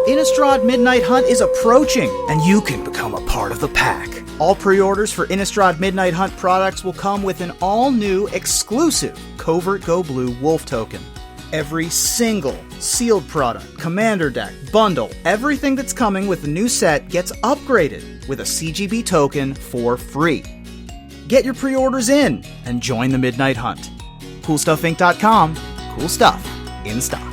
Innistrad Midnight Hunt is approaching, and you can become a part of the pack. All pre-orders for Innistrad Midnight Hunt products will come with an all-new exclusive Covert Go Blue Wolf token. Every single sealed product, commander deck, bundle, everything that's coming with the new set gets upgraded with a CGB token for free. Get your pre-orders in and join the Midnight Hunt. CoolStuffInc.com. Cool stuff in stock.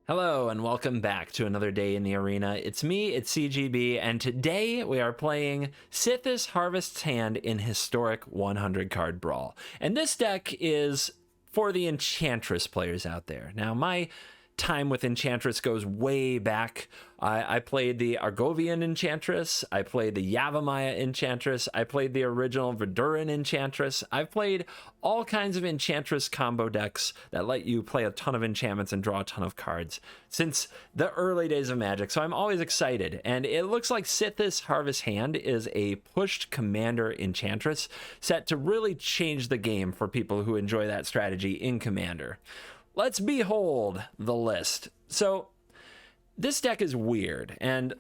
Hello and welcome back to another day in the arena. It's me, it's CGB, and today we are playing Sythis Harvest's Hand in Historic 100 card Brawl. And this deck is for the Enchantress players out there. Now, my time with Enchantress goes way back. I played the Argovian Enchantress, I played the Yavimaya Enchantress, I played the original Verduran Enchantress. I've played all kinds of Enchantress combo decks that let you play a ton of enchantments and draw a ton of cards since the early days of Magic, so I'm always excited. And it looks like Sythis Harvest Hand is a pushed Commander Enchantress set to really change the game for people who enjoy that strategy in Commander. Let's behold the list. So this deck is weird, and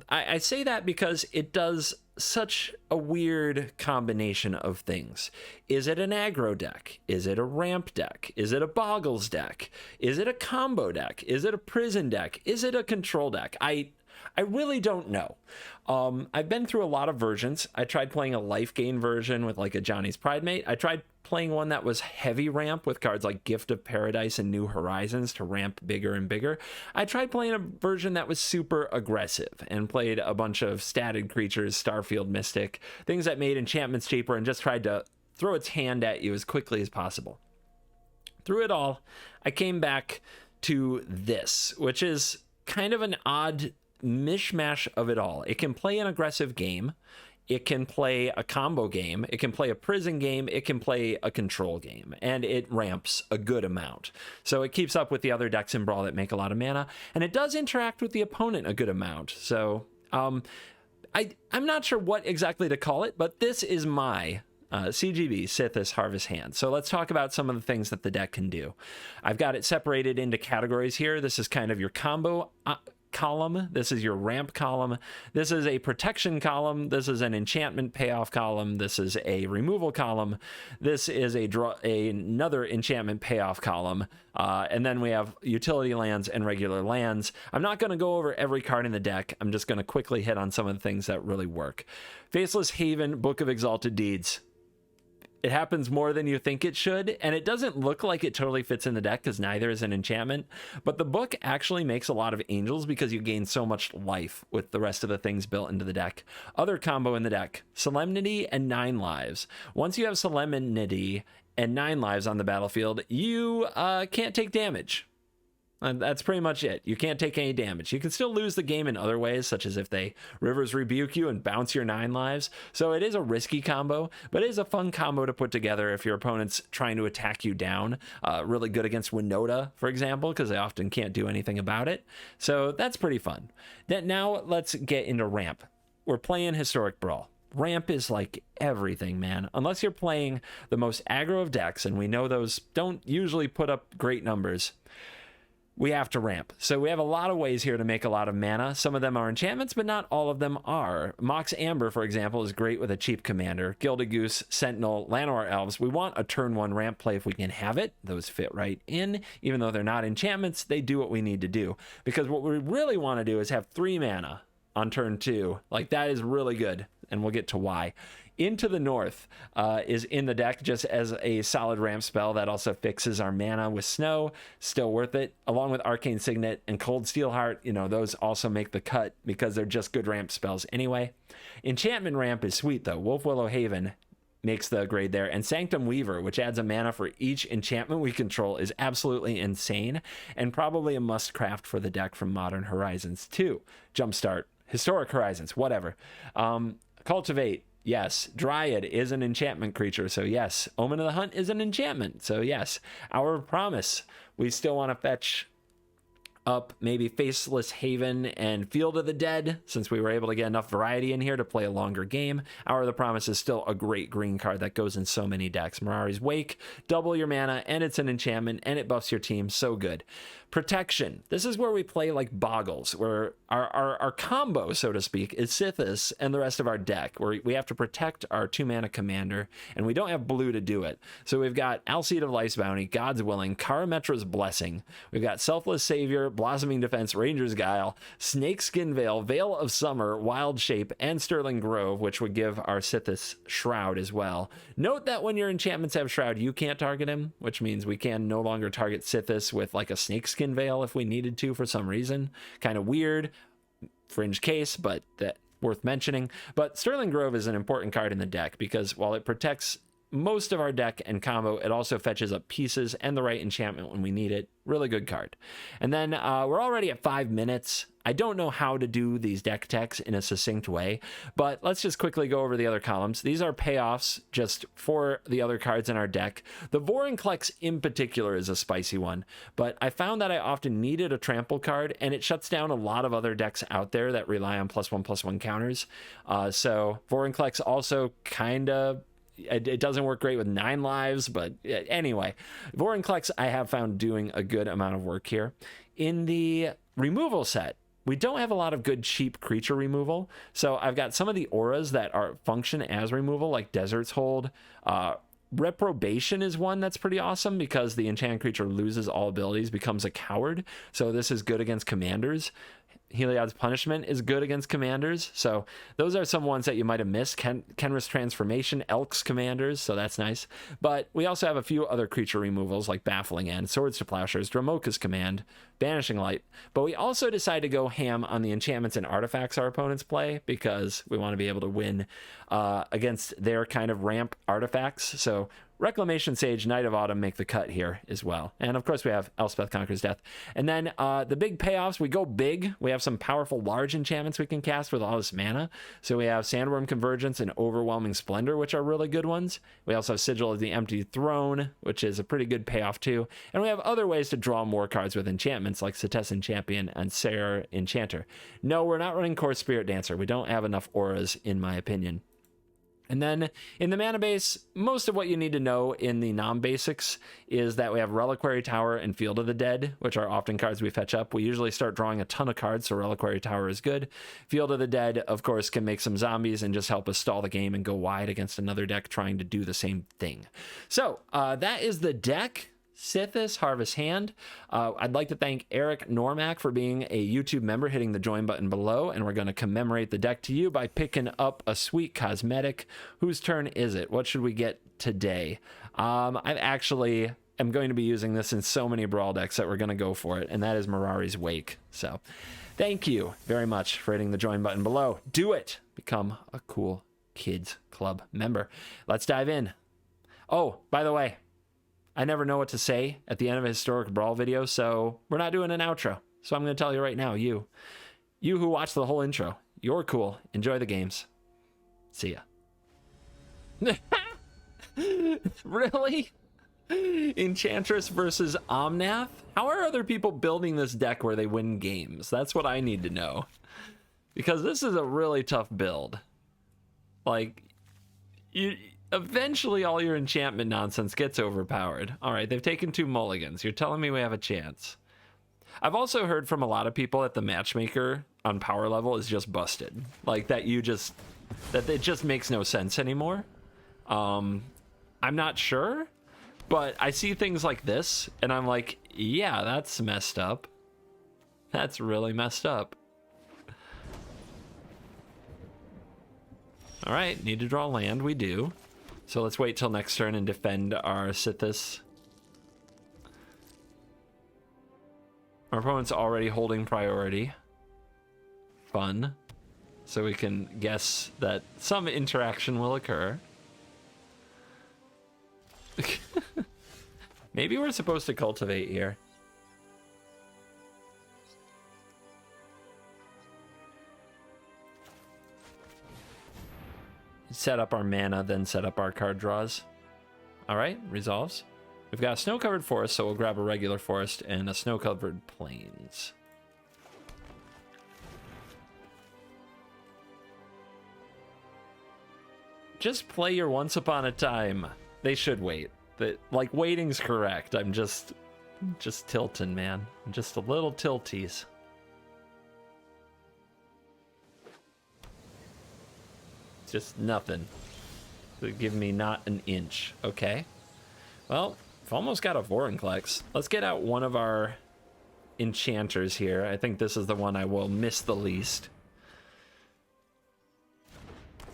I say that because it does such a weird combination of things. Is it an aggro deck? Is it a ramp deck? Is it a boggles deck? Is it a combo deck? Is it a prison deck? Is it a control deck? I really don't know. I've been through a lot of versions. I tried playing a life gain version with like a Johnny's Pridemate. I tried playing one that was heavy ramp with cards like Gift of Paradise and New Horizons to ramp bigger and bigger. I tried playing a version that was super aggressive and played a bunch of statted creatures, Starfield Mystic, things that made enchantments cheaper and just tried to throw its hand at you as quickly as possible. Through it all, I came back to this, which is kind of an odd mishmash of it all. It can play an aggressive game, it can play a combo game, it can play a prison game, it can play a control game, and it ramps a good amount. So it keeps up with the other decks in Brawl that make a lot of mana, and it does interact with the opponent a good amount. So I'm not sure what exactly to call it, but this is my CGB Sythis Harvest Hand. So let's talk about some of the things that the deck can do. I've got it separated into categories here. This is kind of your combo column. This is your ramp column. This is a protection column. This is an enchantment payoff column. This is a removal column. This is another enchantment payoff column. And then we have utility lands and regular lands. I'm not going to go over every card in the deck. I'm just going to quickly hit on some of the things that really work. Faceless Haven, Book of Exalted Deeds. It happens more than you think it should, and it doesn't look like it totally fits in the deck because neither is an enchantment, but the book actually makes a lot of angels because you gain so much life with the rest of the things built into the deck. Other combo in the deck, Solemnity and 9 lives. Once you have Solemnity and 9 lives on the battlefield, you can't take damage. And that's pretty much it. You can't take any damage. You can still lose the game in other ways, such as if they Rivers Rebuke you and bounce your 9 lives. So it is a risky combo, but it is a fun combo to put together if your opponent's trying to attack you down. Really good against Winota, for example, because they often can't do anything about it. So that's pretty fun. Now let's get into ramp. We're playing Historic Brawl. Ramp is like everything, man. Unless you're playing the most aggro of decks, and we know those don't usually put up great numbers, we have to ramp. So we have a lot of ways here to make a lot of mana. Some of them are enchantments, but not all of them are. Mox Amber, for example, is great with a cheap commander. Gilded Goose, Sentinel, Llanowar Elves. We want a turn 1 ramp play if we can have it. Those fit right in. Even though they're not enchantments, they do what we need to do. Because what we really want to do is have 3 mana on turn 2. Like, that is really good, and we'll get to why. Into the North is in the deck just as a solid ramp spell that also fixes our mana with Snow. Still worth it. Along with Arcane Signet and Cold Steelheart, you know, those also make the cut because they're just good ramp spells anyway. Enchantment ramp is sweet, though. Wolf Willow Haven makes the grade there. And Sanctum Weaver, which adds a mana for each enchantment we control, is absolutely insane and probably a must craft for the deck from Modern Horizons 2. Jumpstart, Historic Horizons, whatever. Cultivate. Yes, Dryad is an enchantment creature, so yes. Omen of the Hunt is an enchantment, so yes. Hour of Promise, we still want to fetch up maybe Faceless Haven and Field of the Dead, since we were able to get enough variety in here to play a longer game. Hour of the Promise is still a great green card that goes in so many decks. Mirari's Wake, double your mana, and it's an enchantment, and it buffs your team. So good. Protection. This is where we play like Boggles, where our combo, so to speak, is Sythis and the rest of our deck, where we have to protect our 2-mana commander, and we don't have blue to do it. So we've got Alseid of Life's Bounty, God's Willing, Karametra's Blessing. We've got Selfless Savior, Blossoming Defense, Ranger's Guile, Snakeskin Veil, Veil of Summer, Wild Shape, and Sterling Grove, which would give our Sythis Shroud as well. Note that when your enchantments have Shroud, you can't target him, which means we can no longer target Sythis with like a Snakeskin Veil if we needed to for some reason. Kind of weird, fringe case, but that worth mentioning. But Sterling Grove is an important card in the deck because while it protects most of our deck and combo, it also fetches up pieces and the right enchantment when we need it. Really good card. And then we're already at 5 minutes. I don't know how to do these deck techs in a succinct way, but let's just quickly go over the other columns. These are payoffs just for the other cards in our deck. The Vorinclex in particular is a spicy one, but I found that I often needed a trample card, and it shuts down a lot of other decks out there that rely on +1/+1 counters. So Vorinclex also kind of, it doesn't work great with 9 lives, but anyway, Vorinclex I have found doing a good amount of work here. In the removal set, we don't have a lot of good cheap creature removal, so I've got some of the auras that are function as removal, like Desert's Hold. Reprobation is one that's pretty awesome because the enchanted creature loses all abilities, becomes a coward, so this is good against commanders. Heliod's Punishment is good against commanders, so those are some ones that you might have missed. Kenris Transformation, Elk's commanders, so that's nice. But we also have a few other creature removals like Baffling End, Swords to Plowshares, Dramoka's Command, Banishing Light. But we also decide to go ham on the enchantments and artifacts our opponents play because we want to be able to win against their kind of ramp artifacts. So Reclamation Sage, Knight of Autumn make the cut here as well. And of course we have Elspeth Conquers Death. And then the big payoffs, we go big. We have some powerful large enchantments we can cast with all this mana. So we have Sandworm Convergence and Overwhelming Splendor, which are really good ones. We also have Sigil of the Empty Throne, which is a pretty good payoff too. And we have other ways to draw more cards with enchantments like Setessan Champion and Sarah Enchanter. No, we're not running Core Spirit Dancer. We don't have enough auras in my opinion. And then in the mana base, most of what you need to know in the non-basics is that we have Reliquary Tower and Field of the Dead, which are often cards we fetch up. We usually start drawing a ton of cards, so Reliquary Tower is good. Field of the Dead, of course, can make some zombies and just help us stall the game and go wide against another deck trying to do the same thing. So that is the deck. Sythis Harvest Hand. I'd like to thank Eric Normack for being a YouTube member, hitting the join button below, and we're going to commemorate the deck to you by picking up a sweet cosmetic. Whose turn is it? What should we get today? I actually am going to be using this in so many Brawl decks that we're going to go for it, and that is Mirari's Wake. So thank you very much for hitting the join button below. Do it! Become a cool Kids Club member. Let's dive in. Oh, by the way, I never know what to say at the end of a historic Brawl video, so we're not doing an outro. So I'm going to tell you right now, you who watched the whole intro, you're cool. Enjoy the games. See ya. Really? Enchantress versus Omnath? How are other people building this deck where they win games? That's what I need to know. Because this is a really tough build. Like, eventually all your enchantment nonsense gets overpowered. All right, they've taken 2 mulligans. You're telling me we have a chance. I've also heard from a lot of people that the matchmaker on power level is just busted. Like that that it just makes no sense anymore. I'm not sure, but I see things like this and I'm like, yeah, that's messed up. That's really messed up. All right, need to draw land. We do. So let's wait till next turn and defend our Sythis. Our opponent's already holding priority. Fun. So we can guess that some interaction will occur. Maybe we're supposed to cultivate here. Set up our mana, then set up our card draws. All right, resolves. We've got a snow-covered forest, so we'll grab a regular forest and a snow-covered plains. Just play your Once Upon a Time. They should wait. Like, waiting's correct. I'm just tilting, man. I'm just a little tilties. Just nothing. They give me not an inch. Okay. Well, I've almost got a Vorinclex. Let's get out one of our enchanters here. I think this is the one I will miss the least.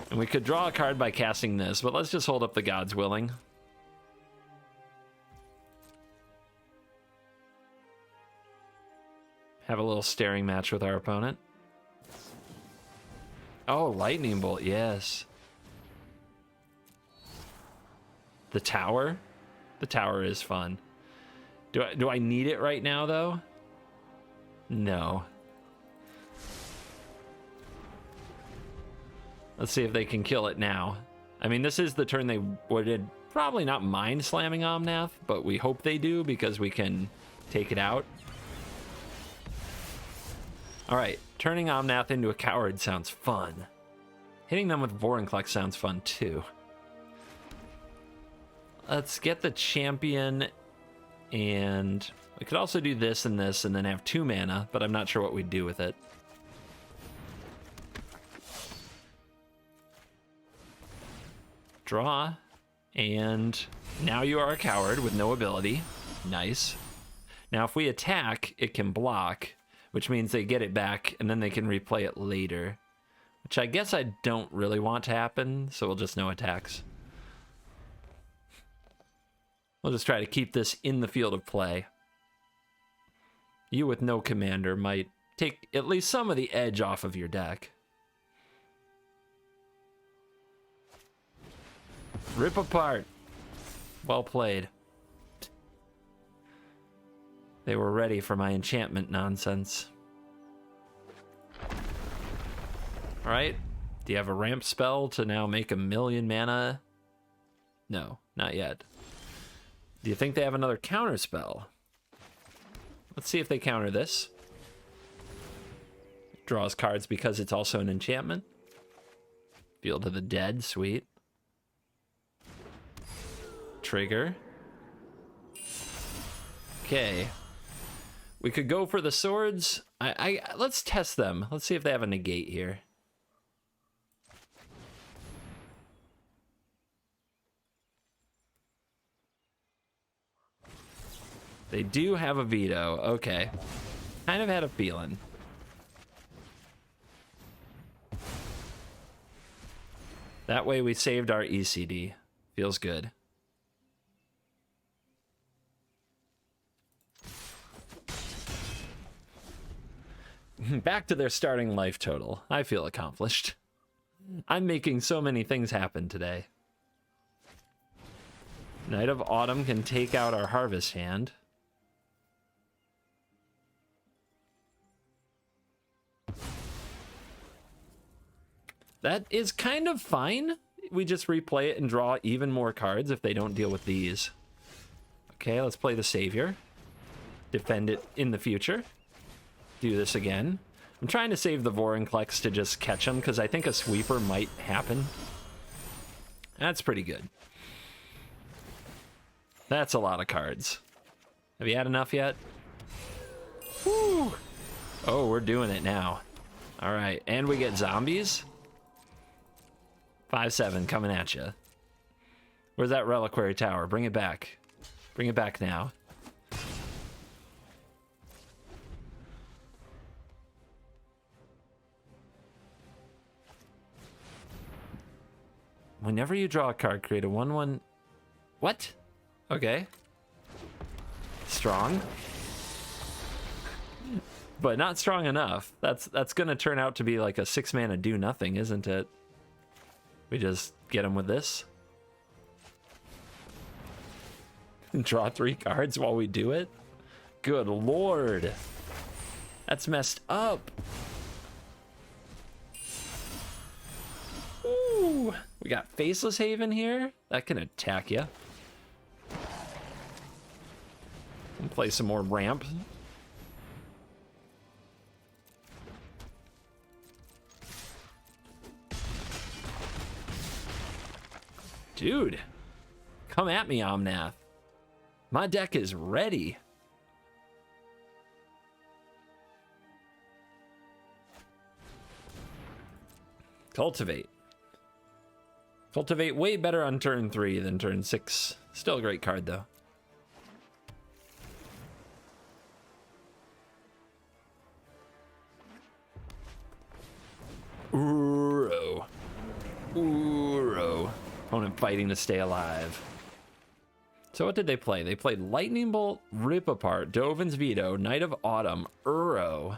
And we could draw a card by casting this, but let's just hold up the Gods Willing. Have a little staring match with our opponent. Oh, Lightning Bolt, yes. The Tower? The Tower is fun. Do I need it right now, though? No. Let's see if they can kill it now. I mean, this is the turn they would probably not mind slamming Omnath, but we hope they do because we can take it out. All right, turning Omnath into a coward sounds fun. Hitting them with Vorinclex sounds fun too. Let's get the champion, and we could also do this and this and then have 2 mana, but I'm not sure what we'd do with it. Draw, and now you are a coward with no ability. Nice. Now if we attack, it can block, which means they get it back and then they can replay it later, which I guess I don't really want to happen, so we'll just no attacks. We'll just try to keep this in the field of play. You with no commander might take at least some of the edge off of your deck. Rip apart. Well played. They were ready for my enchantment nonsense. All right. Do you have a ramp spell to now make 1,000,000 mana? No, not yet. Do you think they have another counter spell? Let's see if they counter this. Draws cards because it's also an enchantment. Field of the Dead, sweet. Trigger. Okay. We could go for the swords. Let's test them. Let's see if they have a negate here. They do have a veto. Okay. Kind of had a feeling. That way we saved our ECD. Feels good. Back to their starting life total. I feel accomplished. I'm making so many things happen today. Knight of Autumn can take out our harvest hand. That is kind of fine. We just replay it and draw even more cards if they don't deal with these. Okay, let's play the Savior. Defend it in the future. Do this again. I'm trying to save the Vorinclex to just catch him because I think a sweeper might happen. That's pretty good. That's a lot of cards. Have you had enough yet? Woo! Oh, we're doing it now. All right, and we get zombies. 5/7 coming at you. Where's that reliquary tower? Bring it back. Bring it back now. Whenever you draw a card, create a 1/1. What? Okay. Strong. But not strong enough. That's gonna turn out to be like a 6-mana do nothing, isn't it? We just get him with this. And draw 3 cards while we do it? Good lord. That's messed up. Ooh. We got Faceless Haven here. That can attack you. And play some more ramp. Dude, come at me, Omnath. My deck is ready. Cultivate. Cultivate way better on turn 3 than turn 6. Still a great card, though. Uro. Uro. Opponent fighting to stay alive. So what did they play? They played Lightning Bolt, Rip Apart, Dovin's Veto, Knight of Autumn, Uro,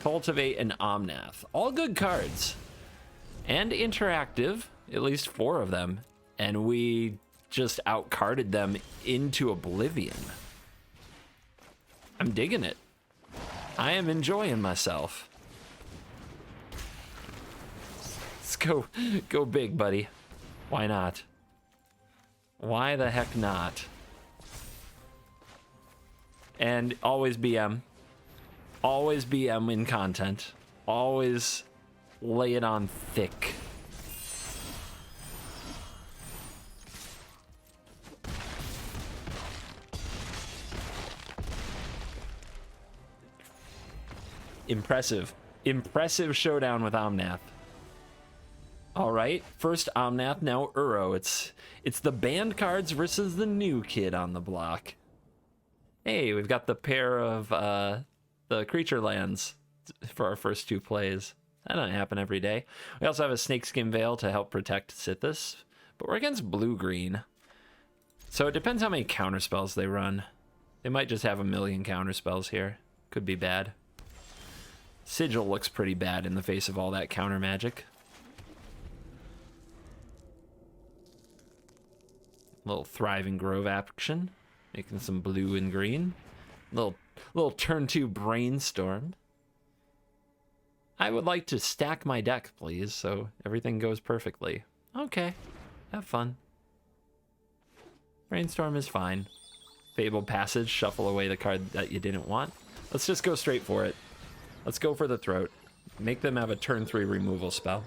Cultivate, and Omnath. All good cards. And interactive, at least 4 of them. And we just outcarded them into oblivion. I'm digging it. I am enjoying myself. Let's go big, buddy. Why not? Why the heck not? And always BM. Always BM in content. Always lay it on thick. Impressive. Impressive showdown with Omnath. All right, first Omnath, now Uro. It's the banned cards versus the new kid on the block. Hey, we've got the pair of the creature lands for our first 2 plays. That doesn't happen every day. We also have a Snakeskin Veil to help protect Sythis, but we're against blue-green. So it depends how many counterspells they run. They might just have a million counterspells here. Could be bad. Sigil looks pretty bad in the face of all that counter magic. Little Thriving Grove action, making some blue and green. Little turn 2 Brainstorm. I would like to stack my deck, please, so everything goes perfectly. Okay, have fun. Brainstorm is fine. Fabled Passage, shuffle away the card that you didn't want. Let's just go straight for it. Let's go for the throat. Make them have a turn 3 removal spell.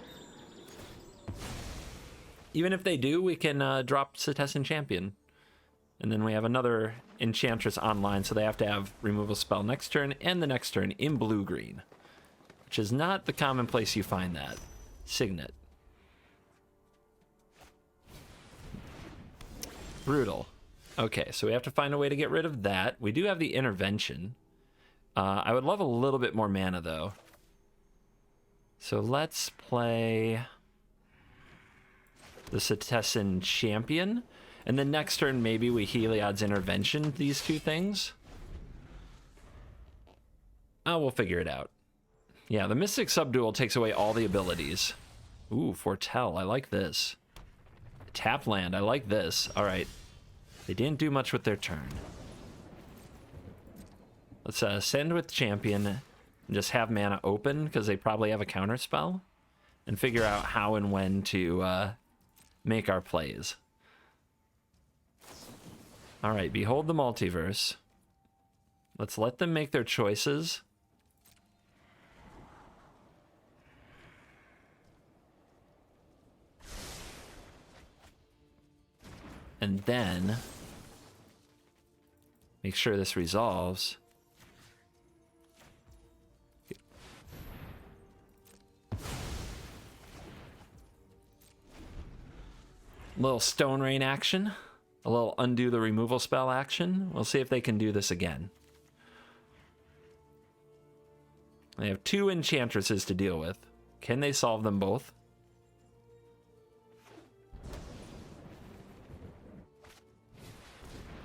Even if they do, we can drop Sythis Champion. And then we have another Enchantress online, so they have to have removal spell next turn and the next turn in blue-green. Which is not the common place you find that. Signet. Brutal. Okay, so we have to find a way to get rid of that. We do have the Intervention. I would love a little bit more mana, though. So let's play the Sythis Champion, and then next turn maybe we Heliod's Intervention these 2 things. Oh, we'll figure it out. Yeah, the Mystic Subdual takes away all the abilities. Ooh, Foretell, I like this. Tap land, I like this. All right, they didn't do much with their turn. Let's send with Champion and just have mana open because they probably have a counter spell, and figure out how and when to make our plays. All right, Behold the Multiverse. Let's let them make their choices. And then make sure this resolves. A little Stone Rain action, a little undo the removal spell action. We'll see if they can do this again. They have 2 Enchantresses to deal with. Can they solve them both?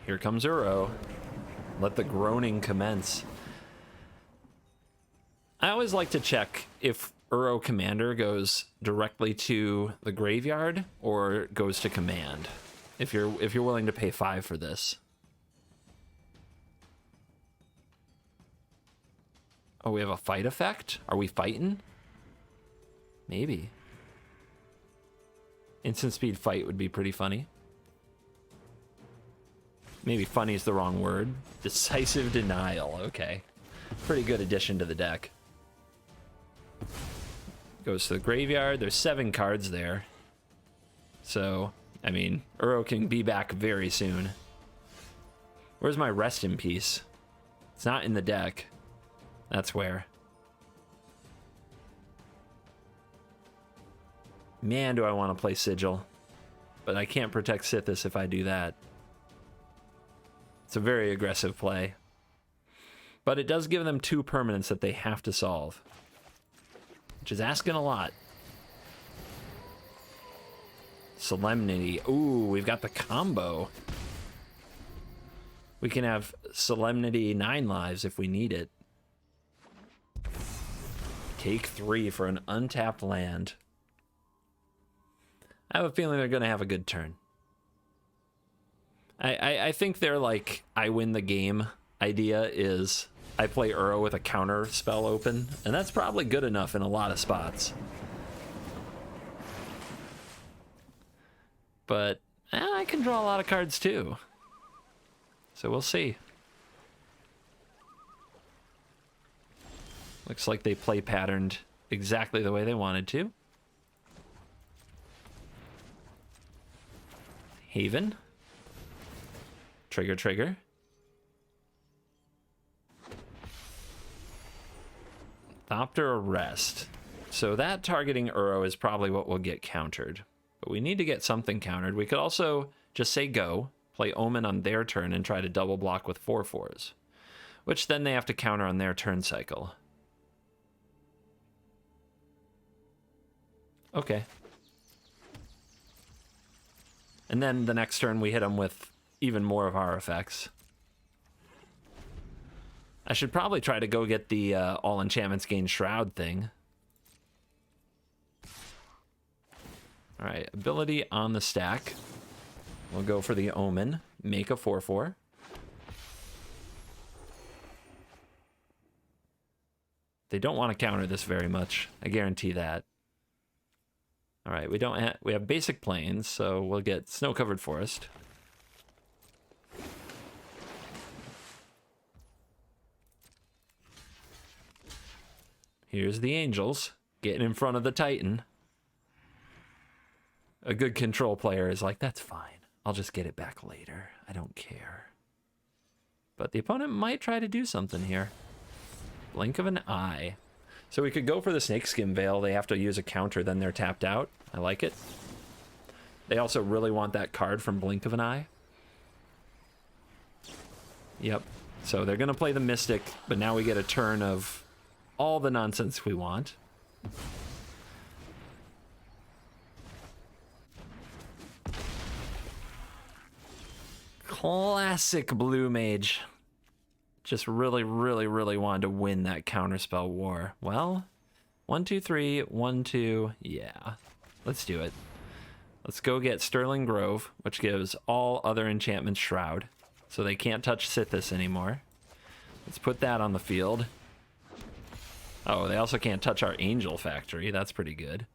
Here comes Uro. Let the groaning commence. I always like to check if Uro Commander goes directly to the graveyard or goes to command. If you're willing to pay 5 for this. Oh, we have a fight effect? Are we fighting? Maybe. Instant speed fight would be pretty funny. maybe funny is the wrong word. Decisive Denial. Okay. Pretty good addition to the deck. Goes to the graveyard. There's 7 cards there. So, I mean, Uro can be back very soon. Where's my Rest in Peace? It's not in the deck. That's where. Man, do I want to play Sigil. But I can't protect Sythis if I do that. It's a very aggressive play. But it does give them 2 permanents that they have to solve. Which is asking a lot. Solemnity. Ooh, we've got the combo. We can have Solemnity 9 lives if we need it. Take 3 for an untapped land. I have a feeling they're going to have a good turn. I think their, like, I win the game idea is I play Uro with a counter spell open, and that's probably good enough in a lot of spots. But I can draw a lot of cards too. So we'll see. Looks like they play patterned exactly the way they wanted to. Haven. Trigger, trigger. Thopter Arrest. So that targeting Uro is probably what will get countered. But we need to get something countered. We could also just say go, play Omen on their turn, and try to double block with 4/4s. Which then they have to counter on their turn cycle. Okay. And then the next turn we hit them with even more of our effects. I should probably try to go get the all enchantments gain shroud thing. All right, ability on the stack. We'll go for the Omen, make a 4/4. They don't want to counter this very much. I guarantee that. All right, we have basic plains, so we'll get snow-covered forest. Here's the angels getting in front of the Titan. A good control player is like, that's fine. I'll just get it back later. I don't care. But the opponent might try to do something here. Blink of an eye. So we could go for the Snakeskin Veil. They have to use a counter, then they're tapped out. I like it. They also really want that card from Blink of an Eye. Yep. So they're going to play the Mystic, but now we get a turn of all the nonsense we want. Classic Blue Mage. Just really, really, really wanted to win that counterspell war. Well, 1, 2, 3, 1, 2. Yeah, let's do it. Let's go get Sterling Grove, which gives all other enchantments shroud. So they can't touch Sythis anymore. Let's put that on the field. Oh, they also can't touch our Angel Factory. That's pretty good.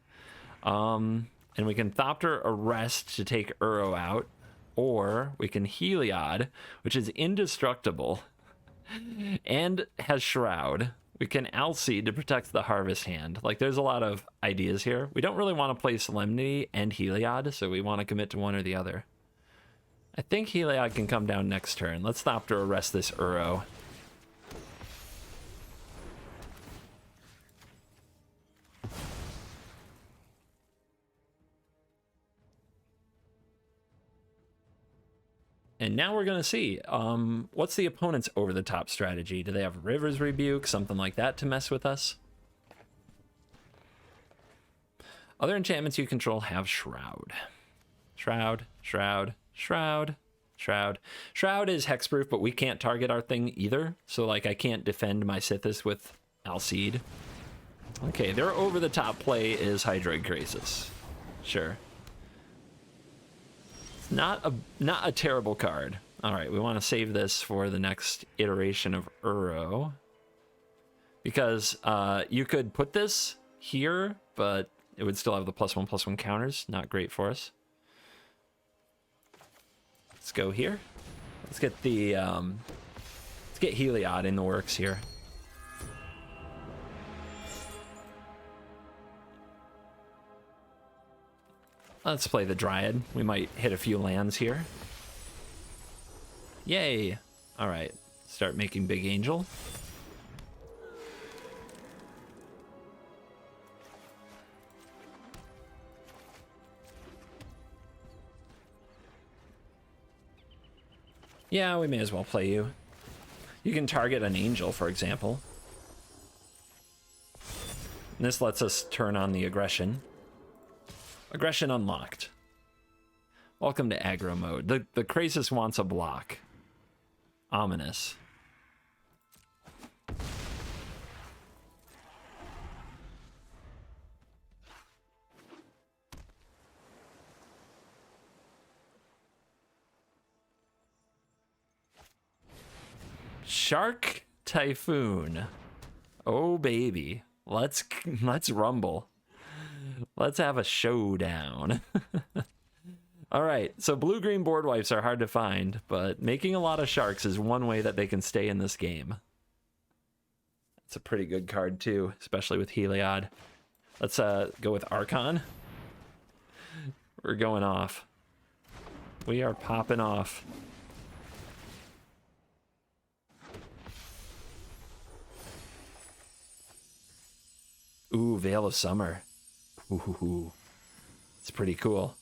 And we can Thopter Arrest to take Uro out. Or we can Heliod, which is indestructible and has Shroud. We can Alseed to protect the Harvest Hand. Like, there's a lot of ideas here. We don't really want to play Solemnity and Heliod, so we want to commit to one or the other. I think Heliod can come down next turn. Let's Thopter Arrest this Uro. And now we're going to see, what's the opponent's over-the-top strategy? Do they have River's Rebuke, something like that to mess with us? Other enchantments you control have Shroud. Shroud, Shroud, Shroud, Shroud. Shroud is hexproof, but we can't target our thing either. So, like, I can't defend my Sythis with Alseed. Okay, their over-the-top play is Hydroid Krasis. Sure. Not a terrible card. All right, we want to save this for the next iteration of Uro. Because you could put this here, but it would still have the +1/+1 counters. Not great for us. Let's go here. Let's get the let's get Heliod in the works here. Let's play the Dryad. We might hit a few lands here. Yay! All right, start making Big Angel. Yeah, we may as well play you. You can target an angel, for example. And this lets us turn on the aggression. Aggression unlocked. Welcome to aggro mode. The Krasis wants a block. Ominous. Shark Typhoon. Oh baby. Let's rumble. Let's have a showdown. All right, so blue-green board wipes are hard to find, but making a lot of sharks is one way that they can stay in this game. It's a pretty good card too, especially with Heliod. Let's go with Archon. We're going off. We are popping off. Ooh, Veil of Summer. Ooh, it's pretty cool.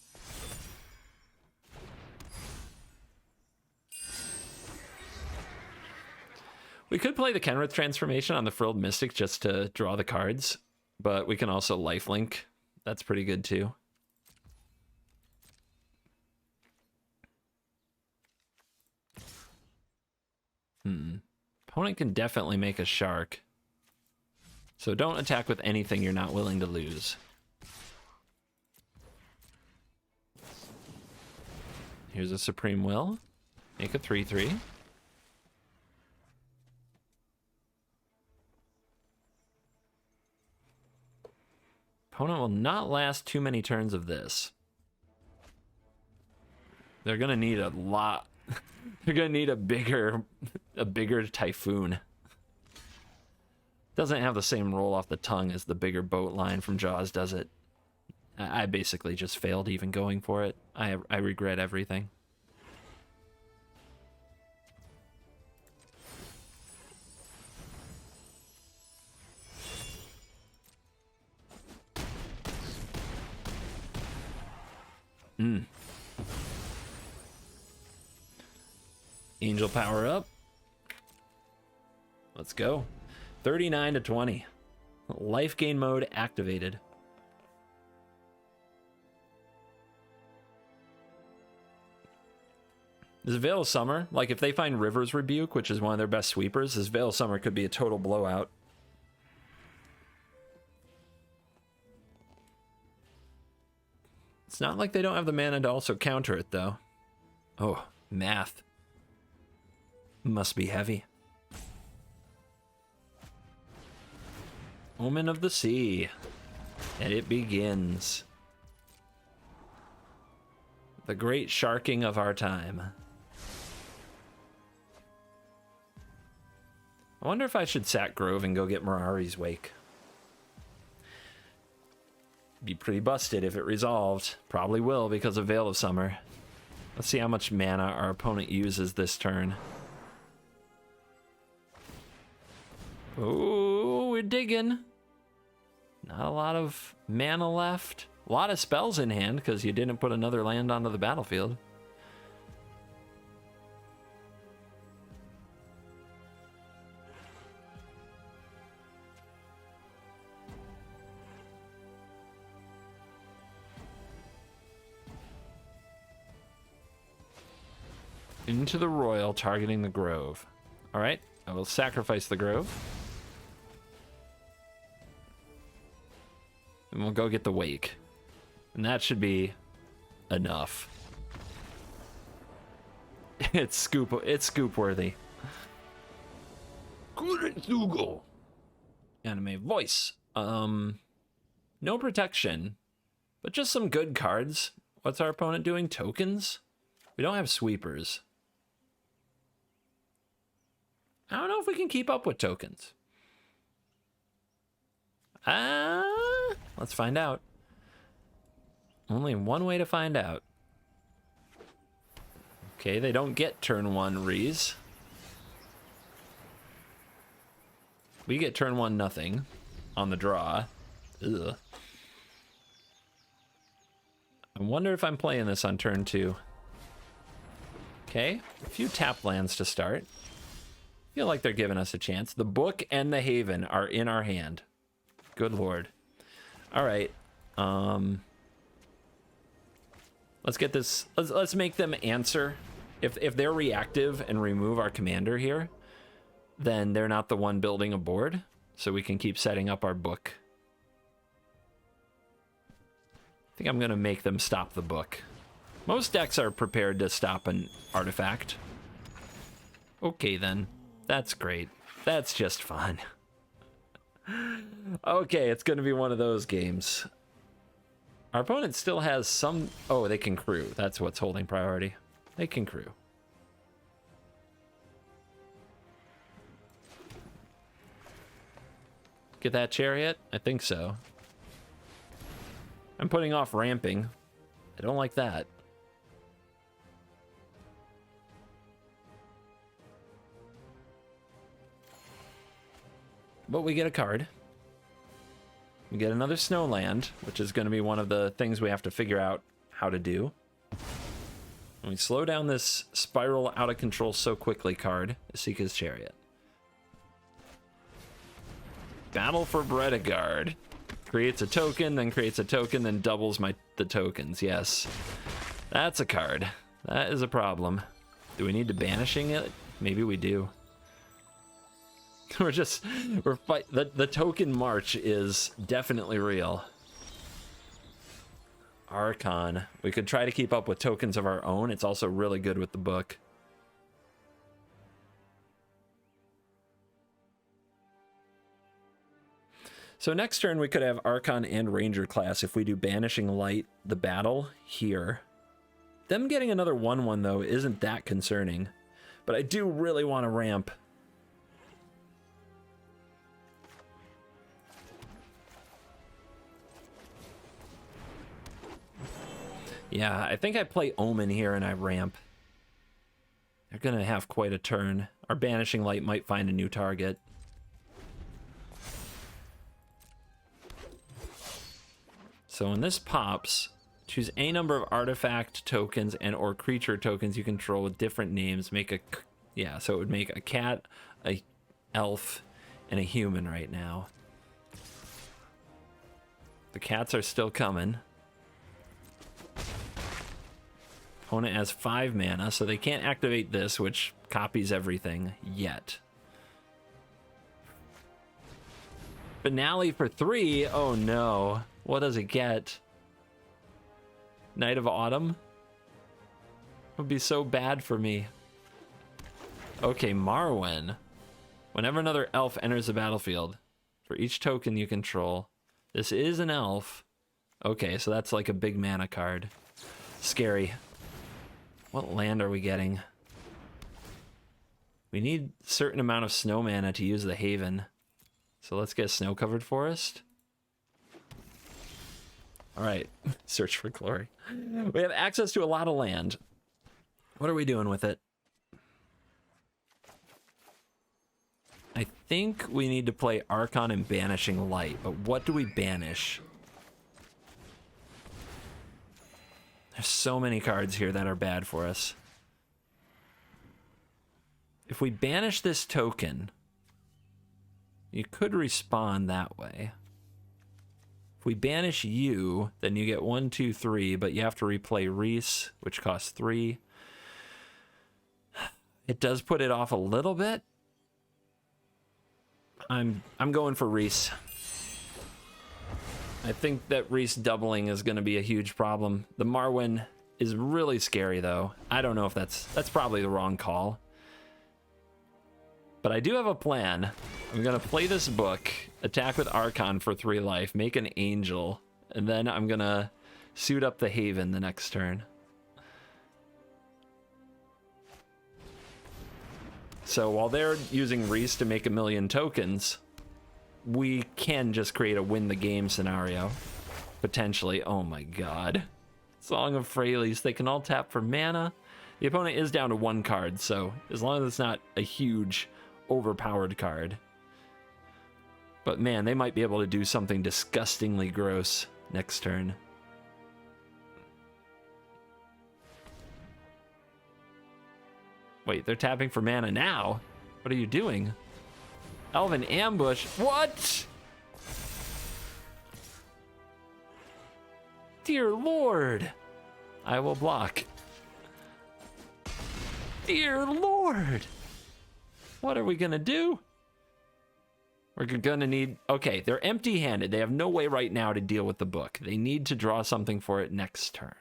We could play the Kenrith transformation on the Frilled Mystic just to draw the cards, but we can also lifelink. That's pretty good too. Opponent can definitely make a shark. So don't attack with anything you're not willing to lose. Here's a Supreme Will. Make a 3/3. Opponent will not last too many turns of this. They're gonna need a lot. They're gonna need a bigger Typhoon. Doesn't have the same roll off the tongue as the bigger boat line from Jaws, does it? I basically just failed even going for it. I regret everything. Angel power up. Let's go. 39 to 20. Life gain mode activated. This Veil of Summer, like if they find River's Rebuke, which is one of their best sweepers, this Veil of Summer could be a total blowout. It's not like they don't have the mana to also counter it, though. Oh, math. Must be heavy. Omen of the Sea. And it begins. The great sharking of our time. I wonder if I should sack Grove and go get Mirari's Wake. Be pretty busted if it resolved. Probably will because of Veil of Summer. Let's see how much mana our opponent uses this turn. Oh, we're digging. Not a lot of mana left. A lot of spells in hand because you didn't put another land onto the battlefield. Into the Royal, targeting the Grove. All right, I will sacrifice the Grove. And we'll go get the Wake. And that should be enough. It's scoop worthy. Kuretsugo. Anime voice. No protection, but just some good cards. What's our opponent doing? Tokens? We don't have sweepers. I don't know if we can keep up with tokens. Let's find out. Only one way to find out. Okay, they don't get turn 1 Rees. We get turn 1 nothing on the draw. Ugh. I wonder if I'm playing this on turn 2. Okay, a few tap lands to start. Feel like they're giving us a chance. The book and the Haven are in our hand. Good lord. All right. Let's get this. Let's make them answer. If they're reactive and remove our commander here, then they're not the one building a board, so we can keep setting up our book. I think I'm gonna make them stop the book. Most decks are prepared to stop an artifact. Okay then, that's great. That's just fun. Okay, it's gonna be one of those games. Our opponent still has some... Oh, they can crew. That's what's holding priority. They can crew. Get that chariot? I think so. I'm putting off ramping. I don't like that. But we get a card. We get another Snowland, which is going to be one of the things we have to figure out how to do. And we slow down this spiral out of control so quickly card, Asika's Chariot. Battle for Bredegard. Creates a token, then creates a token, then doubles the tokens. Yes. That's a card. That is a problem. Do we need to banishing it? Maybe we do. The token march is definitely real. Archon. We could try to keep up with tokens of our own. It's also really good with the book. So next turn we could have Archon and Ranger class if we do Banishing Light the battle here. Them getting another 1/1 though isn't that concerning. But I do really want to ramp. Yeah, I think I play Omen here and I ramp. They're going to have quite a turn. Our Banishing Light might find a new target. So when this pops, choose any number of artifact tokens and or creature tokens you control with different names. Make a... Yeah, so it would make a cat, a elf, and a human right now. The cats are still coming. Opponent has 5 mana, so they can't activate this, which copies everything yet. Finale for 3? Oh no. What does it get? Night of Autumn? It would be so bad for me. Okay, Marwen. Whenever another elf enters the battlefield, for each token you control, this is an elf. Okay, so that's like a big mana card. Scary. What land are we getting? We need a certain amount of snow mana to use the Haven. So let's get a snow-covered forest. All right, search for glory. We have access to a lot of land. What are we doing with it? I think we need to play Archon and Banishing Light, but what do we banish? There's so many cards here that are bad for us. If we banish this token, you could respawn that way. If we banish you, then you get 1, 2, 3, but you have to replay Reese, which costs 3. It does put it off a little bit. I'm going for Reese. I think that Reese doubling is going to be a huge problem. The Marwen is really scary, though. I don't know if that's probably the wrong call. But I do have a plan. I'm going to play this book, attack with Archon for 3 life, make an angel, and then I'm going to suit up the Haven the next turn. So while they're using Reese to make 1,000,000 tokens, we can just create a win the game scenario. Potentially. Oh my god. Song of Freyalise. They can all tap for mana. The opponent is down to 1 card, so as long as it's not a huge, overpowered card. But man, they might be able to do something disgustingly gross next turn. Wait, they're tapping for mana now? What are you doing? Elven Ambush? What? Dear Lord. I will block. Dear Lord. What are we gonna do? We're gonna need... Okay, they're empty-handed. They have no way right now to deal with the book. They need to draw something for it next turn.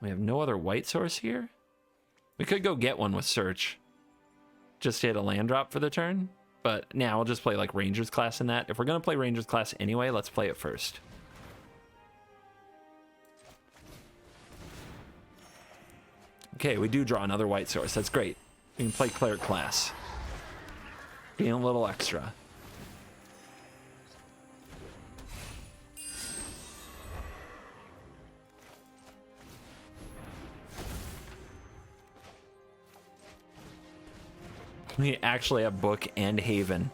We have no other white source here? We could go get one with Search. Just hit a land drop for the turn. But now we'll just play like Ranger's Class in that. If we're gonna play Ranger's Class anyway, let's play it first. Okay, we do draw another white source. That's great. We can play Cleric Class. Being a little extra. We actually have Book and Haven.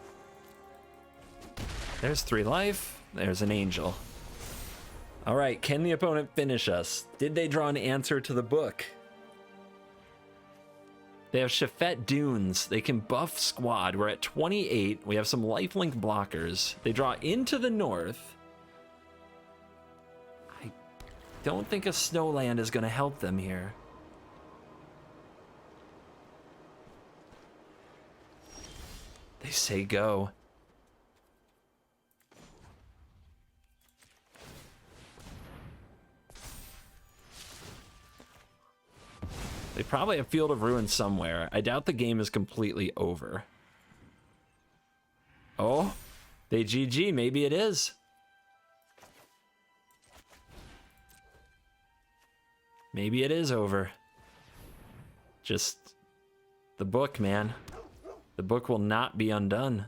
There's 3 life. There's an Angel. All right, can the opponent finish us? Did they draw an answer to the book? They have Shafet Dunes. They can buff squad. We're at 28. We have some lifelink blockers. They draw into the north. I don't think a Snowland is going to help them here. They say go. They probably have Field of Ruin somewhere. I doubt the game is completely over. Oh, they GG. Maybe it is. Maybe it is over. Just the book, man. The book will not be undone.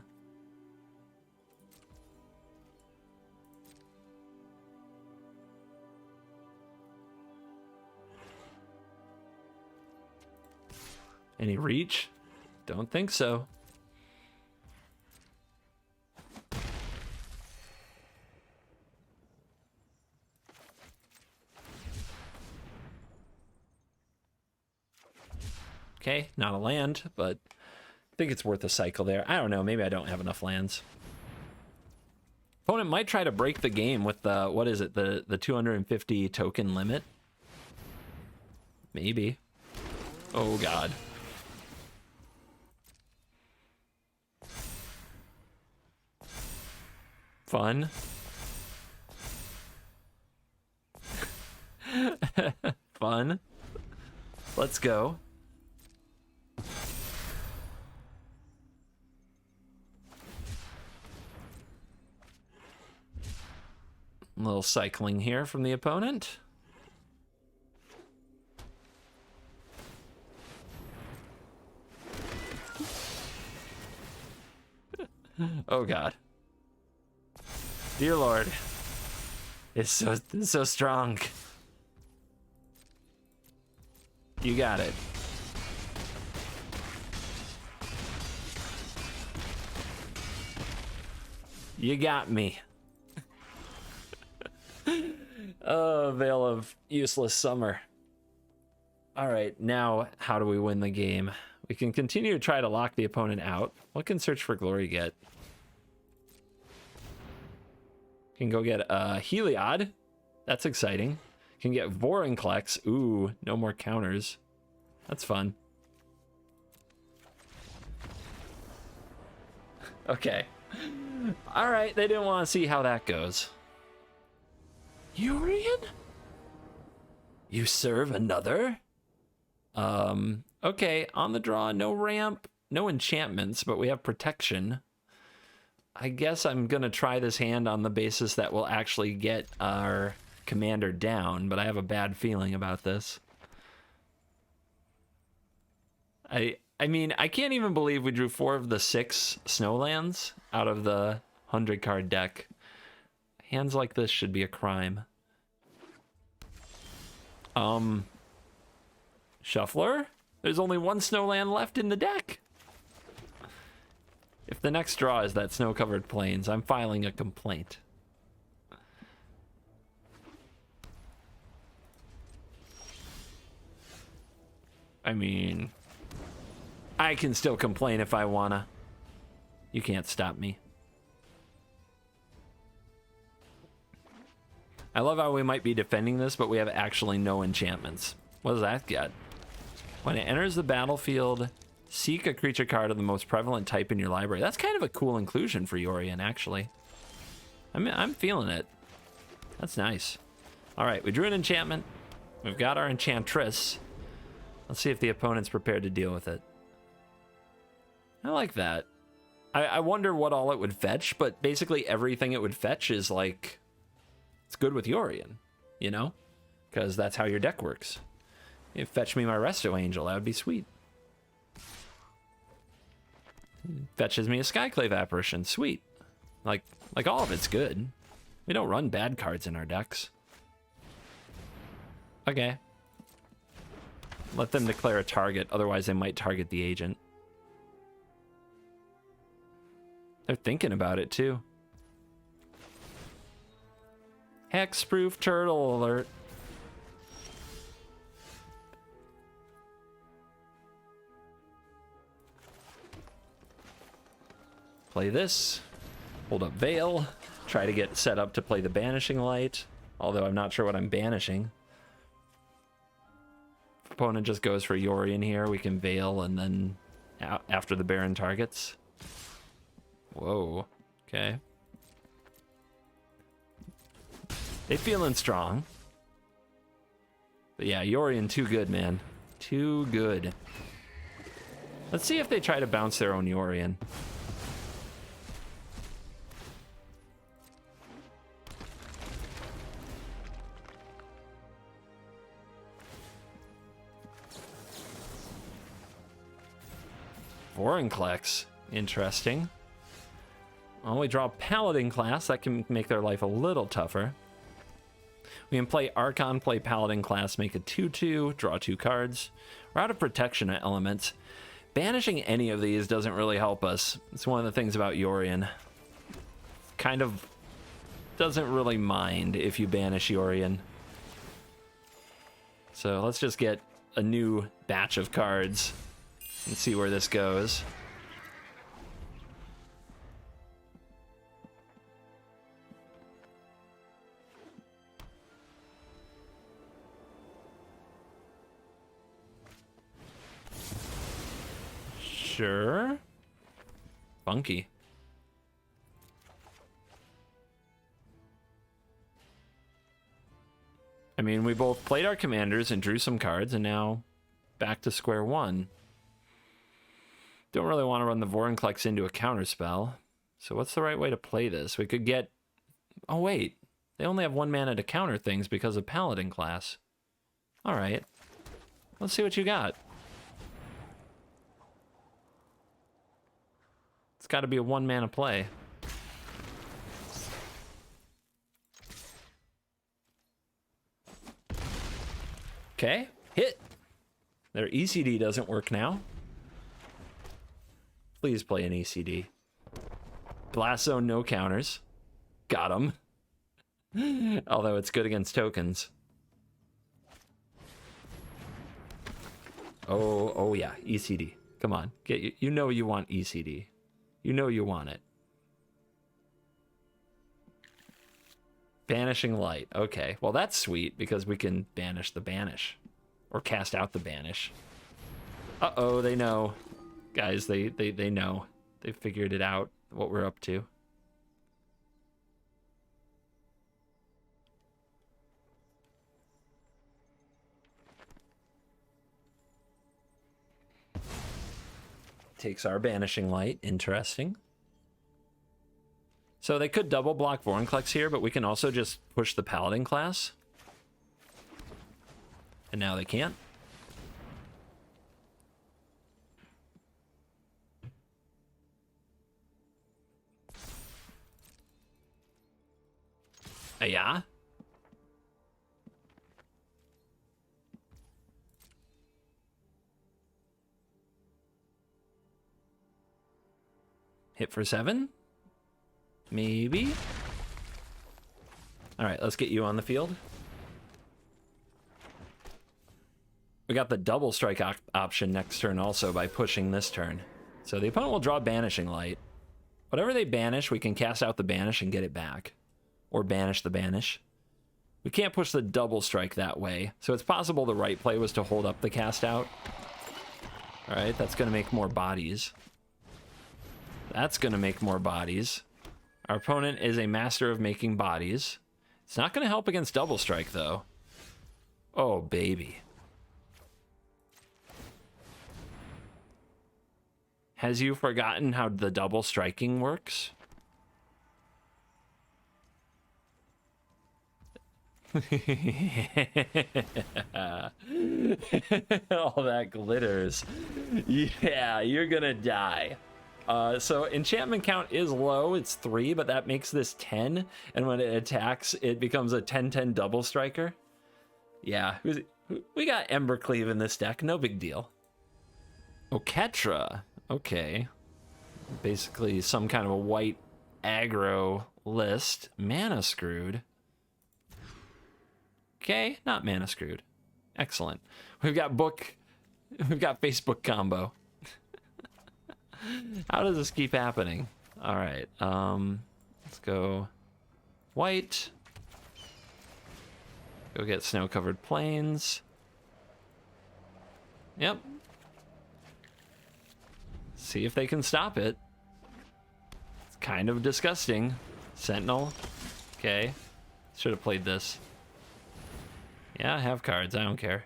Any reach? Don't think so. Okay, not a land, but I think it's worth a cycle there. I don't know, maybe I don't have enough lands. Opponent might try to break the game with the, what is it, the 250 token limit? Maybe. Oh god. Fun. Fun. Let's go. A little cycling here from the opponent. Oh god. Dear Lord. It's so strong. You got it. You got me. Oh, Veil of Useless Summer. All right, now how do we win the game? We can continue to try to lock the opponent out. What can Search for Glory get? Can go get Heliod. That's exciting. Can get Vorinclex. Ooh, no more counters. That's fun. Okay. All right, they didn't want to see how that goes. Urian? You serve another? Okay, on the draw, no ramp, no enchantments, but we have protection. I guess I'm gonna try this hand on the basis that we'll actually get our commander down, but I have a bad feeling about this. I mean, I can't even believe we drew 4 of the 6 snowlands out of the 100-card deck. Hands like this should be a crime. Shuffler? There's only 1 snowland left in the deck. If the next draw is that snow-covered plains, I'm filing a complaint. I mean, I can still complain if I wanna. You can't stop me. I love how we might be defending this, but we have actually no enchantments. What does that get? When it enters the battlefield, seek a creature card of the most prevalent type in your library. That's kind of a cool inclusion for Yorion, actually. I'm feeling it. That's nice. All right, we drew an enchantment. We've got our Enchantress. Let's see if the opponent's prepared to deal with it. I like that. I wonder what all it would fetch, but basically everything it would fetch is like, it's good with Yorion, you know? Because that's how your deck works. You fetch me my Resto Angel, that would be sweet. Fetches me a Skyclave Apparition, sweet. Like all of it's good. We don't run bad cards in our decks. Okay. Let them declare a target, otherwise they might target the agent. They're thinking about it too. Hexproof turtle alert. Play this. Hold up Veil. Try to get set up to play the Banishing Light. Although I'm not sure what I'm banishing. If opponent just goes for Yorion here, we can Veil and then after the Baron targets. Whoa. Okay. They feeling strong. But yeah, Yorion too good, man. Too good. Let's see if they try to bounce their own Yorion. Vorinclex. Interesting. Well, we draw Paladin class. That can make their life a little tougher. We can play Archon, play Paladin class, make a 2/2, draw 2 cards. We're out of protection at elements. Banishing any of these doesn't really help us. It's one of the things about Yorion. Kind of doesn't really mind if you banish Yorion. So let's just get a new batch of cards and see where this goes. Sure. Funky. I mean, we both played our commanders and drew some cards, and now back to square one. Don't really want to run the Vorinclex into a counterspell. So what's the right way to play this? We could get... Oh, wait. They only have 1 mana to counter things because of Paladin class. All right. Let's see what you got. It's got to be a 1 mana play. Okay, hit. Their ECD doesn't work now. Please play an ECD. Blast Zone, no counters. Got him. Although it's good against tokens. Oh yeah, ECD. Come on, get you know you want ECD. You know you want it. Banishing Light. Okay, well that's sweet because we can banish the banish. Or cast out the banish. Uh-oh, they know. Guys, they know. They figured it out, what we're up to. Takes our Banishing Light. Interesting. So they could double block Vorinclex here, but we can also just push the Paladin class. And now they can't. Yeah? Hit for 7? Maybe? All right, let's get you on the field. We got the double strike option next turn also by pushing this turn. So the opponent will draw Banishing Light. Whatever they banish, we can cast out the banish and get it back. Or banish the banish. We can't push the double strike that way. So it's possible the right play was to hold up the cast out. All right, that's going to make more bodies. That's going to make more bodies. Our opponent is a master of making bodies. It's not going to help against double strike, though. Oh, baby. Has you forgotten how the double striking works? All that glitters. Yeah, you're gonna die. So enchantment count is low, it's 3, but that makes this 10, and when it attacks, it becomes a 10-10 double striker. Yeah, we got Embercleave in this deck, no big deal. Oketra, okay. Basically some kind of a white aggro list. Mana Screwed. Okay, not Mana Screwed. Excellent. We've got Facebook combo. How does this keep happening? All right, let's go white. Go get Snow-Covered Plains. Yep. See if they can stop it. It's kind of disgusting. Sentinel. Okay. Should have played this. Yeah, I have cards. I don't care.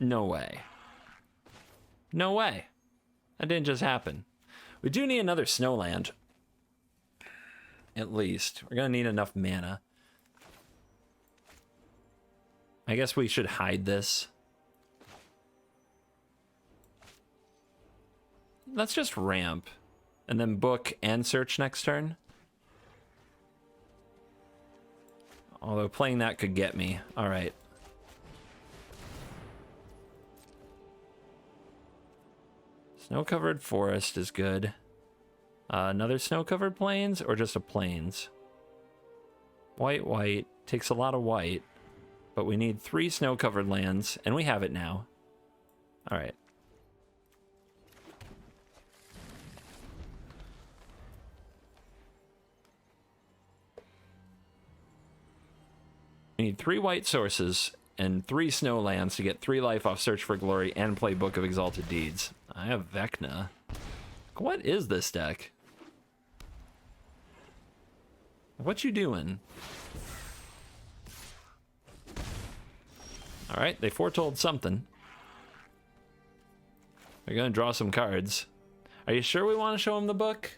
No way. No way. That didn't just happen. We do need another Snowland. At least. We're going to need enough mana. I guess we should hide this. Let's just ramp. And then book and search next turn. Although playing that could get me. Alright. Snow-covered forest is good. Another snow-covered plains or just a plains? White, white. Takes a lot of white. But we need 3 snow-covered lands, and we have it now. Alright. We need 3 white sources and 3 snow lands to get 3 life off Search for Glory and play Book of Exalted Deeds. I have Vecna. What is this deck? What you doing? Alright, they foretold something. They're gonna draw some cards. Are you sure we want to show them the book?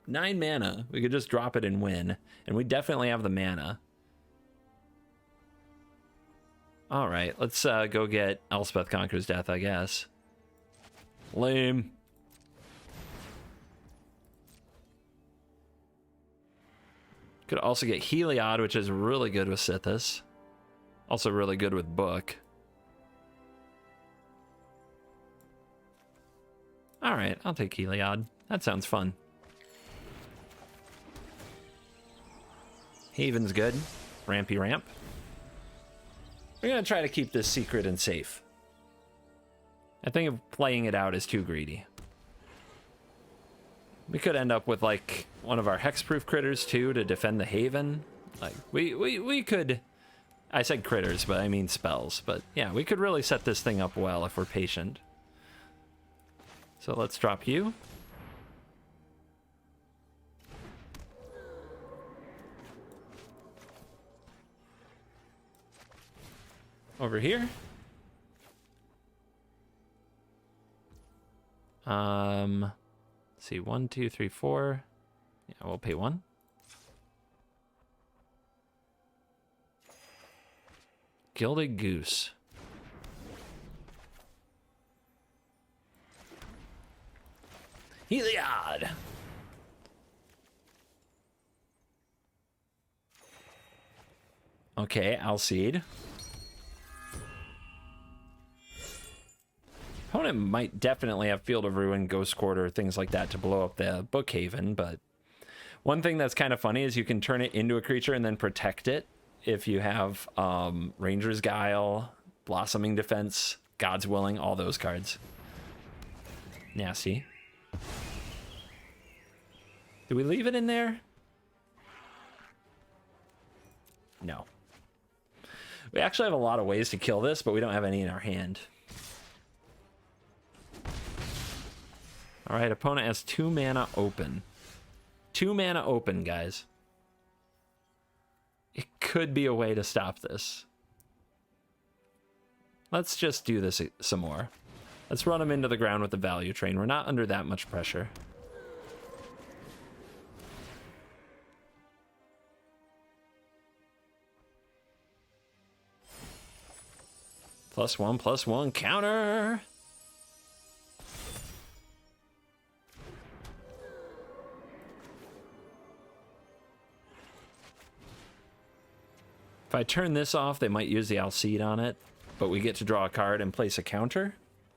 9 mana. We could just drop it and win. And we definitely have the mana. Alright, let's go get Elspeth Conquers Death, I guess. Lame. Could also get Heliod, which is really good with Sythis. Also really good with Book. Alright, I'll take Heliod. That sounds fun. Haven's good. Rampy ramp. We're going to try to keep this secret and safe. I think playing it out is too greedy. We could end up with, like, one of our hexproof critters, too, to defend the Haven. Like, we could... I said critters, but I mean spells. But, yeah, we could really set this thing up well if we're patient. So let's drop you. Over here. Let's see, 1, 2, 3, 4. Yeah, we'll pay 1. Gilded Goose. Heliod. Okay, Alcide. Opponent might definitely have Field of Ruin, Ghost Quarter, things like that to blow up the Bookhaven, but one thing that's kind of funny is you can turn it into a creature and then protect it if you have Ranger's Guile, Blossoming Defense, God's Willing, all those cards. Nasty. Do we leave it in there? No. We actually have a lot of ways to kill this, but we don't have any in our hand. All right, opponent has 2 mana open. 2 mana open, guys. It could be a way to stop this. Let's just do this some more. Let's run them into the ground with the value train. We're not under that much pressure. +1/+1 counter. If I turn this off, they might use the Alcide on it, but we get to draw a card and place a counter.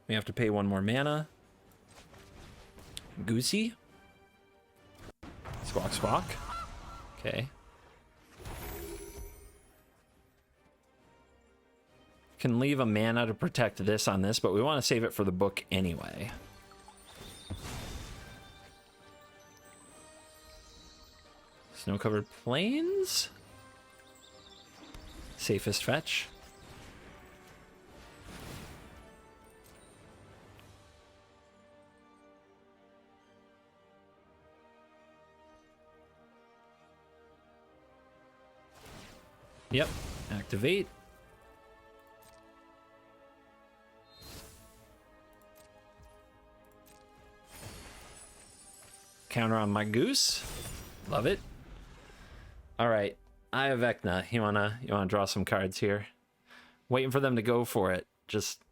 We have to pay 1 more mana. Goosey. Squawk, squawk. Okay. Can leave a mana to protect this on this, but we want to save it for the book anyway. Snow-covered plains. Safest fetch. Yep, activate. Counter on my goose. Love it. All right. I have Vecna. You wanna draw some cards here? Waiting for them to go for it. Just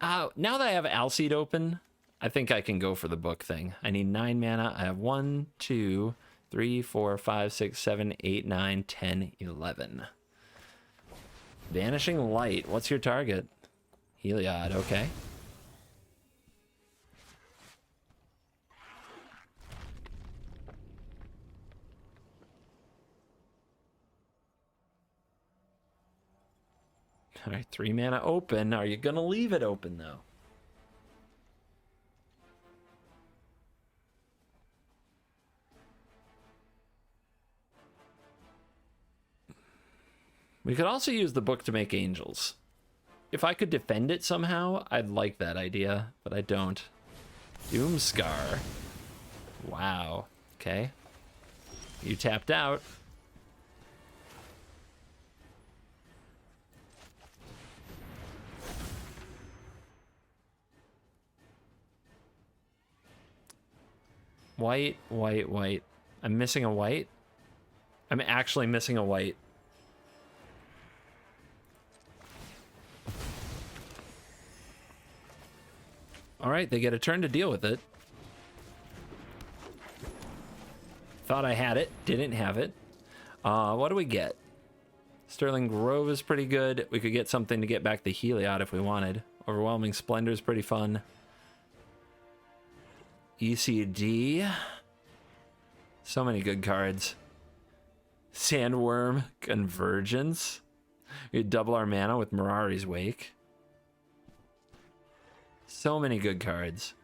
now that I have Alcide open, I think I can go for the book thing. I need 9 mana. I have 1, 2, 3, 4, 5, 6, 7, 8, 9, 10, 11. Vanishing Light. What's your target? Heliod. Okay. All right, 3 mana open. Are you gonna leave it open though? We could also use the book to make angels. If I could defend it somehow, I'd like that idea, but I don't. Doomscar. Wow. Okay. You tapped out. White, white, white. I'm missing a white. I'm actually missing a white. All right, they get a turn to deal with it. Thought I had it, didn't have it. What do we get? Sterling Grove is pretty good. We could get something to get back the Heliod if we wanted. Overwhelming Splendor is pretty fun. ECD. So many good cards. Sandworm Convergence. We double our mana with Mirari's Wake. So many good cards.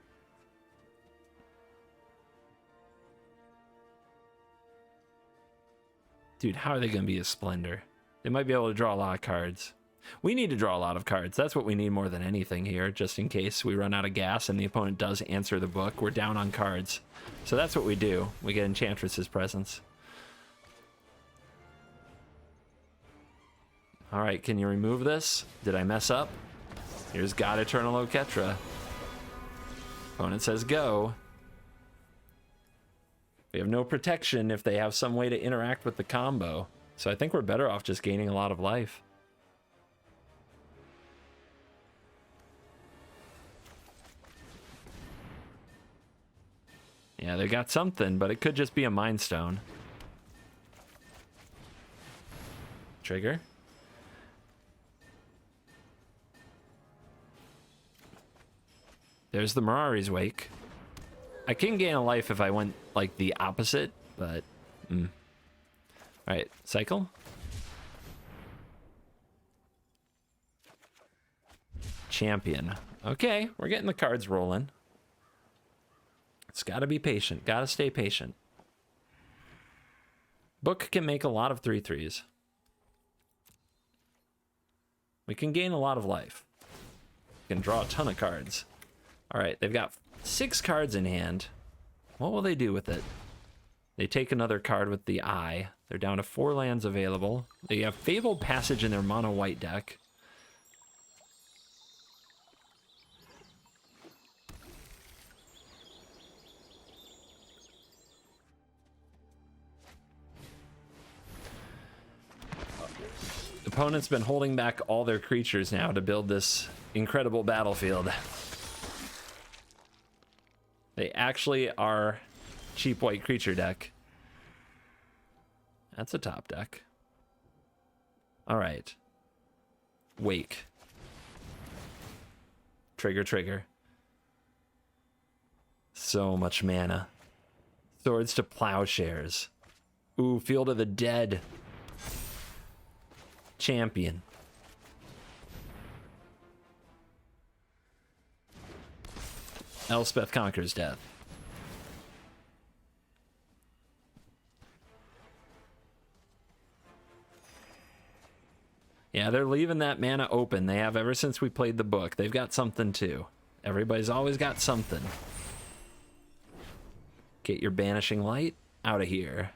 Dude, how are they going to be a Splendor? They might be able to draw a lot of cards. We need to draw a lot of cards. That's what we need more than anything here, just in case we run out of gas and the opponent does answer the book. We're down on cards. So that's what we do. We get Enchantress's presence. All right, can you remove this? Did I mess up? Here's God Eternal Oketra. Opponent says go. We have no protection if they have some way to interact with the combo. So I think we're better off just gaining a lot of life. Yeah, they got something, but it could just be a Mind Stone. Trigger. There's the Mirari's Wake. I can gain a life if I went, like, the opposite, but... Alright, cycle. Champion. Okay, we're getting the cards rolling. It's gotta be patient. Gotta stay patient. Book can make a lot of 3/3s. We can gain a lot of life. We can draw a ton of cards. Alright, they've got 6 cards in hand. What will they do with it? They take another card with the eye. They're down to 4 lands available. They have Fabled Passage in their mono white deck. Opponent's been holding back all their creatures now to build this incredible battlefield. They actually are cheap white creature deck. That's a top deck. All right. Wake. Trigger, trigger. So much mana. Swords to Plowshares. Ooh, Field of the Dead. Champion. Elspeth Conquers Death. Yeah, they're leaving that mana open. They have ever since we played the book. They've got something too. Everybody's always got something. Get your Banishing Light out of here.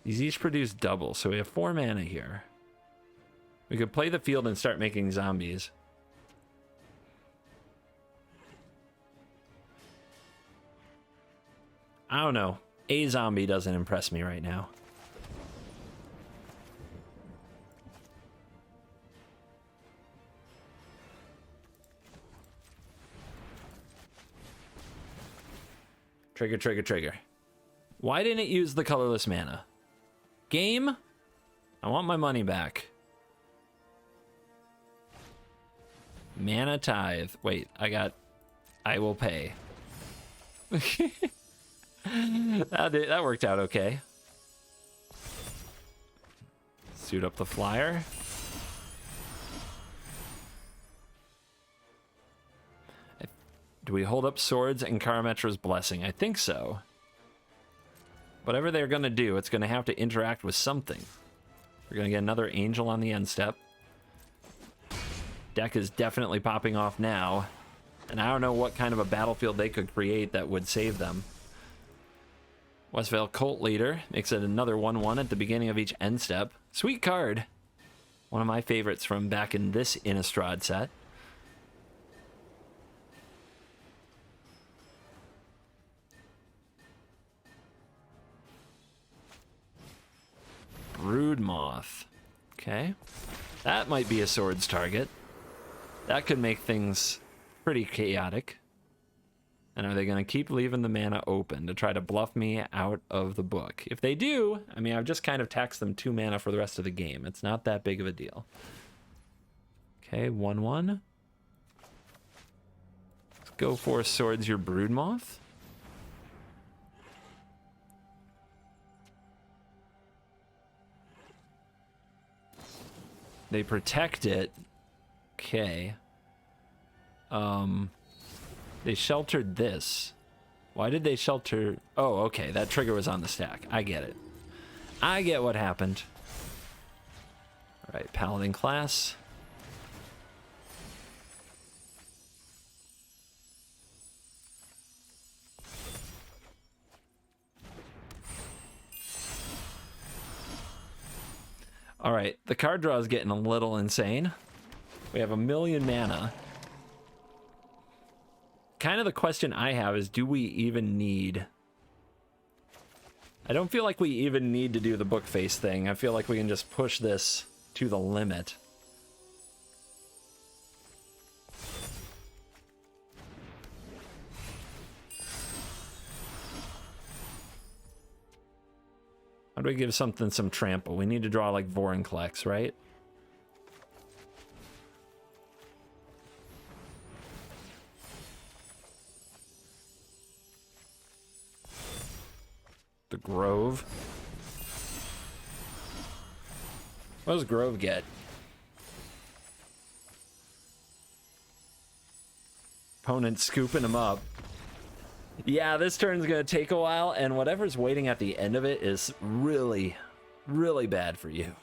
These each produce double, so we have 4 mana here. We could play the field and start making zombies. I don't know. A zombie doesn't impress me right now. Trigger, trigger, trigger. Why didn't it use the colorless mana? Game? I want my money back. Mana Tithe. Wait, I will pay. That worked out okay. Suit up the flyer. Do we hold up Swords and Karametra's Blessing? I think so. Whatever they're going to do, it's going to have to interact with something. We're going to get another Angel on the end step. Deck is definitely popping off now. And I don't know what kind of a battlefield they could create that would save them. Westvale Cult Leader makes it another 1/1 at the beginning of each end step. Sweet card. One of my favorites from back in this Innistrad set. Broodmoth. Okay. That might be a Swords target. That could make things pretty chaotic. And are they going to keep leaving the mana open to try to bluff me out of the book? If they do, I mean, I've just kind of taxed them 2 mana for the rest of the game. It's not that big of a deal. Okay, 1/1. Let's go for Swords your Broodmoth. They protect it. Okay. They sheltered this. Why did they shelter? Oh, okay. That trigger was on the stack. I get it. I get what happened. All right, Paladin class. All right, the card draw is getting a little insane. We have 1,000,000 mana. kind of the question I have is, do we even need... I don't feel like we even need to do the book face thing. I feel like we can just push this to the limit. How do we give something some trample? We need to draw like Vorinclex, right? The Grove. What does Grove get? Opponent scooping him up. Yeah, this turn's gonna take a while, and whatever's waiting at the end of it is really, really bad for you.